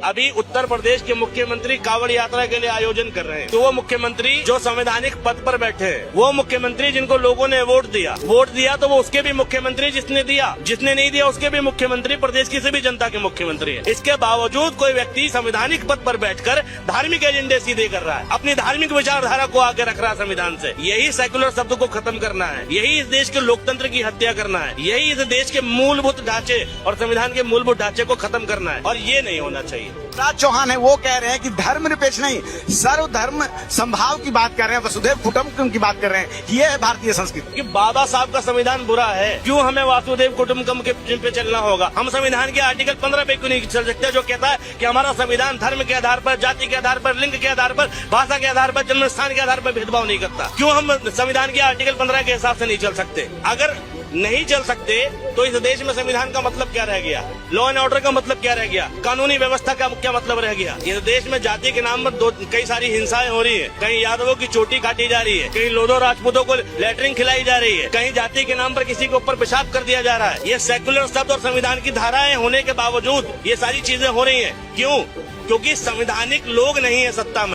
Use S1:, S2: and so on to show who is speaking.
S1: अभी उत्तर प्रदेश के मुख्यमंत्री कांवड़ यात्रा के लिए आयोजन कर रहे हैं, तो वो मुख्यमंत्री जो संवैधानिक पद पर बैठे हैं, वो मुख्यमंत्री जिनको लोगों ने वोट दिया तो वो उसके भी मुख्यमंत्री, जिसने नहीं दिया उसके भी मुख्यमंत्री, प्रदेश की सभी जनता के मुख्यमंत्री है। इसके बावजूद कोई व्यक्ति संवैधानिक पद पर बैठकर धार्मिक एजेंडे सीधे कर रहा है, अपनी धार्मिक विचारधारा को आगे रख रहा है संविधान से। यही सेकुलर शब्द को खत्म करना है, यही इस देश के लोकतंत्र की हत्या करना है, यही इस देश के मूलभूत ढांचे और संविधान के मूलभूत ढांचे को खत्म करना है, और ये नहीं होना चाहिए।
S2: राज चौहान है, वो कह रहे हैं कि धर्मनिरपेक्ष नहीं, सर्वधर्म संभाव की बात कर रहे हैं, वसुधैव कुटुंबकम की बात कर रहे हैं। ये है भारतीय संस्कृति।
S1: कि बाबा साहब का संविधान बुरा है, क्यों हमें वासुदेव कुटुंबकम के पे चलना होगा? हम संविधान के आर्टिकल 15 पे क्यों नहीं चल सकते, जो कहता है कि हमारा संविधान धर्म के आधार पर, जाति के आधार पर, लिंग के आधार पर, भाषा के आधार पर, जन्म स्थान के आधार पर भेदभाव नहीं करता? क्यों हम संविधान के आर्टिकल 15 के हिसाब से नहीं चल सकते? अगर नहीं चल सकते तो इस देश में संविधान का मतलब क्या रह गया? लॉ एंड ऑर्डर का मतलब क्या रह गया? कानूनी व्यवस्था का क्या मतलब रह गया? इस देश में जाति के नाम पर कई सारी हिंसाएं हो रही है, कहीं यादवों की चोटी काटी जा रही है, कहीं लोधो राजपूतों को लैटरिन खिलाई जा रही है, कहीं जाति के नाम पर किसी के ऊपर पेशाब कर दिया जा रहा है। ये सेकुलर शब्द और संविधान की धाराएं होने के बावजूद ये सारी चीजें हो रही है। क्यों? क्योंकि संवैधानिक लोग नहीं है सत्ता में।